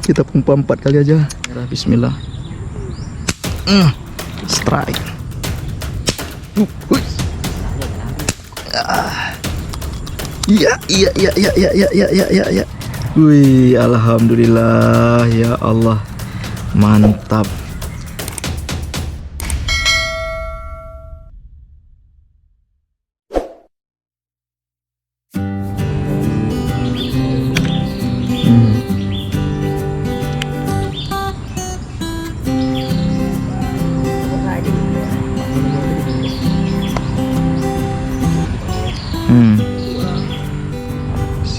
Kita pompa 4 kali aja. Bismillah. Strike. Iya. Wih, alhamdulillah ya Allah. Mantap.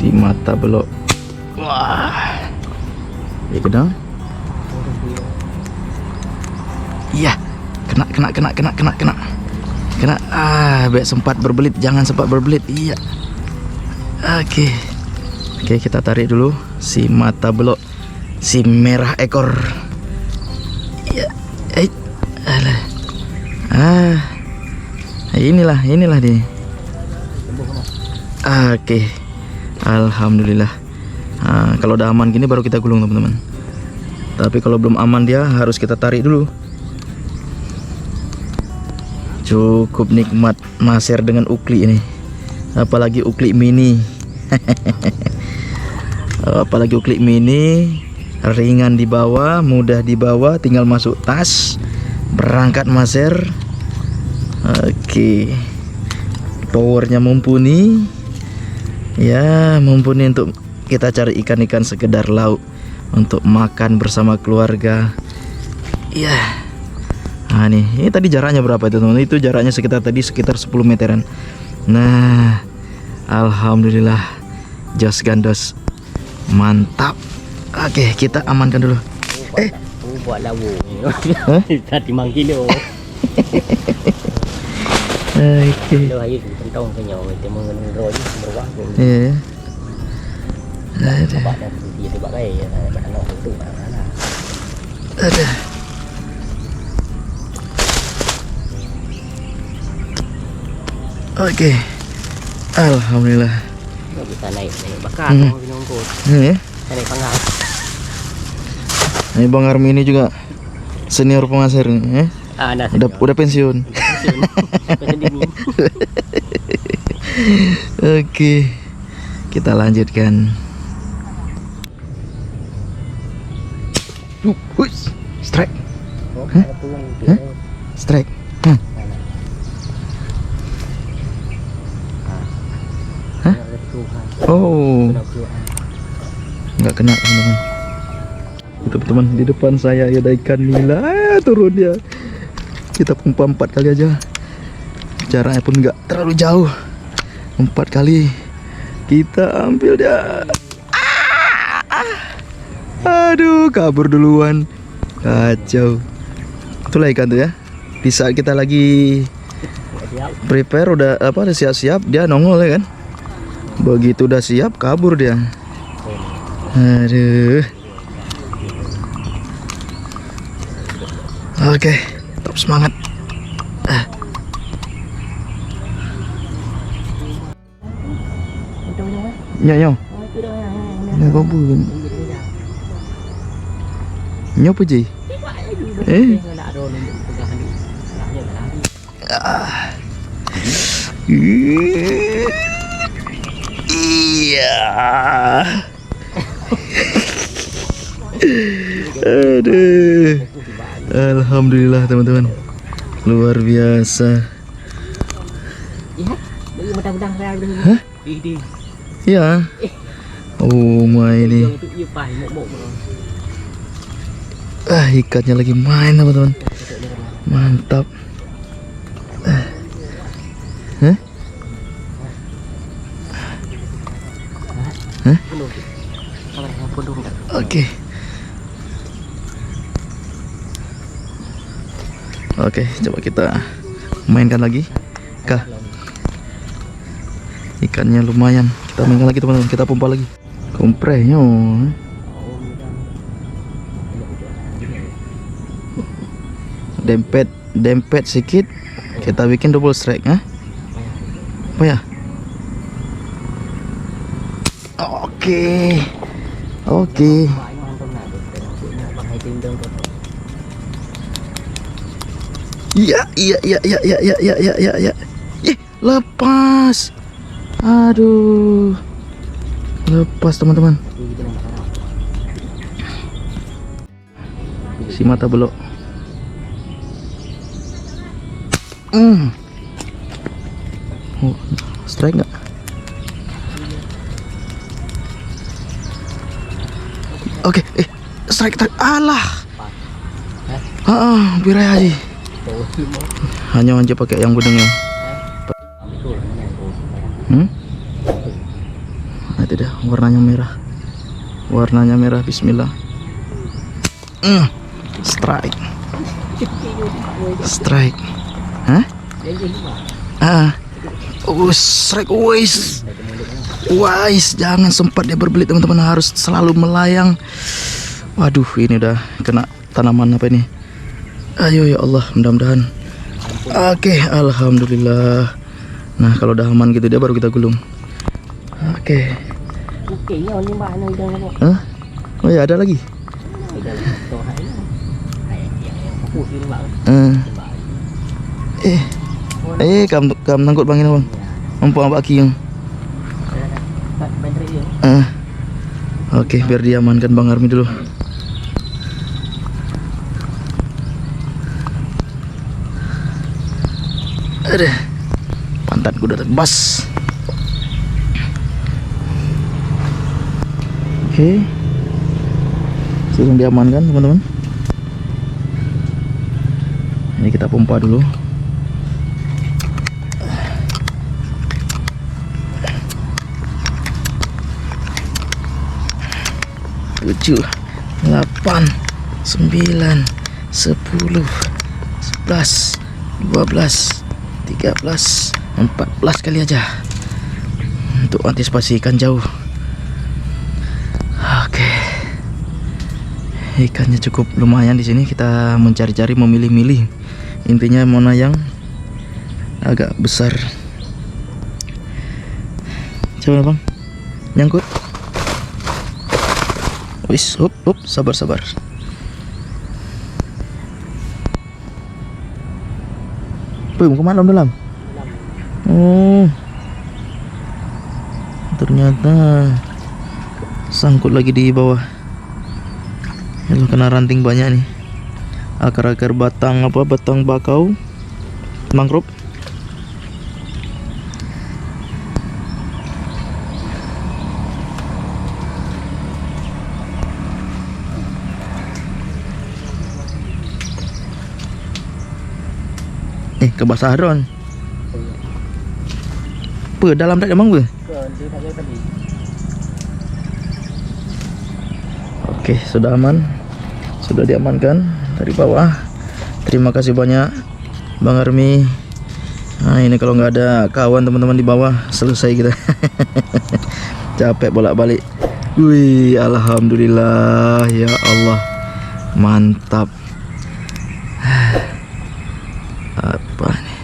Si mata belok. Wah. Ya kena. Iya. Kena. Biar sempat berbelit, jangan sempat berbelit. Iya. Oke, kita tarik dulu si mata belok, si merah ekor. Iya. Inilah dia. Oke. Alhamdulillah. Kalau udah aman gini baru kita gulung, teman-teman. Tapi kalau belum aman dia harus kita tarik dulu. Cukup nikmat maser dengan ukli ini. Apalagi ukli mini. Apalagi ukli mini, ringan dibawa, mudah dibawa, tinggal masuk tas, berangkat maser. Oke. Powernya mumpuni. Ya, mumpuni untuk kita cari ikan-ikan sekedar lauk untuk makan bersama keluarga. Ya. Nah, ini tadi jaraknya berapa itu, teman-teman? Itu jaraknya sekitar 10 meteran. Nah, alhamdulillah, jos gandos, mantap. Oke, kita amankan dulu. Buat lawu. Tadi manggil. Oke. Lo ayo tentang kenyau itu mengenai berwah. Iya. Sebab dah dia sebab baik anak itu mana. Ada. Oke. Alhamdulillah. Kita naik bakar mau nunggu. Naik panggang. Ini Bang Armi ini juga senior pengasir nih, udah pensiun. Oke, kita lanjutkan. Strike. Strike. Oh, nggak kena, teman-teman. Itu teman di depan saya ada ikan nila, turun dia. Kita pompa 4 kali aja. Jaraknya pun nggak terlalu jauh. 4 kali kita ambil dia. Aduh, kabur duluan. Kacau. Itulah ikan tuh ya. Di saat kita lagi prepare udah siap-siap, dia nongol ya kan. Begitu udah siap, kabur dia. Aduh. Oke, tetap semangat. Nyo. Nyo kamu. Nyo apa ji? Iya. Aduh. Alhamdulillah, teman-teman. Luar biasa. Hah? Iya. Oh my ini. Ikannya lagi main, teman-teman. Mantap. Hah? Oke. Oke, coba kita mainkan lagi. Kah? Ikannya lumayan. Kita mainkan lagi, teman-teman. Kita pompa lagi. Kompresnya. Dempet sedikit. Kita bikin double strike, ha? Apa ya? Oke. tindong ko. Iya, iya, iya, iya, iya, iya, iya, iya, iya, iya. Ih, lepas. Aduh. Lepas, teman-teman. Gitu lang baka. Si mata belok. Oh, strike nggak? Oke, strike, strike. Alah. Birai haji. Tuh mo. Hanya aja pakai yang gudengnya. Betul. Nah, itu dah warnanya merah. Warnanya merah. Bismillah. Strike. Strike. Hah? Strike wise. Wise, jangan sempat dia berbelit, teman-teman, harus selalu melayang. Waduh, ini udah kena tanaman apa ini? Ayo ya Allah, mudah-mudahan. Oke, alhamdulillah. Nah, kalau udah aman gitu dia baru kita gulung. Oke. Oke, ya ini mana idang mo. Hah? Oh ya, ada lagi. Idang to hai. Hai ya. Aku ini bang. Kam nangkut bang ini bang. Mampu apa aki yang? Bateri yo. Oke, biar diamankan Bang Armi dulu. Aduh, pantatku udah tebas. Oke, langsung diamankan, teman-teman. Ini kita pompa dulu. Tujuh, 8, 9, 10, 11, 12, 13, 14 kali aja untuk antisipasi ikan jauh. Oke, ikannya cukup lumayan di sini. Kita mencari-cari, memilih-milih. Intinya mana yang agak besar. Coba bang, nyangkut. Wis, up, sabar. Mau kemana dalam? Oh, ternyata sangkut lagi di bawah. Yalah, kena ranting banyak nih. Akar-akar batang bakau, mangrove. Kebasaran. Dalam tak emang ber? Oke, sudah aman. Sudah diamankan dari bawah. Terima kasih banyak Bang Armi. Nah, ini kalau nggak ada kawan teman-teman di bawah, selesai kita. Capek bolak-balik. Wih, alhamdulillah ya Allah. Mantap. Apa nih?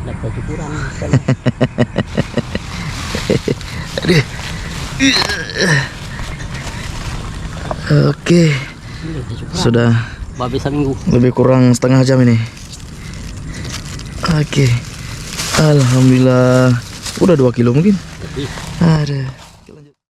Nagkacukuran. Oke, sudah Babi seminggu. lebih kurang setengah jam ini. Oke, alhamdulillah udah 2 kilo mungkin. Ada.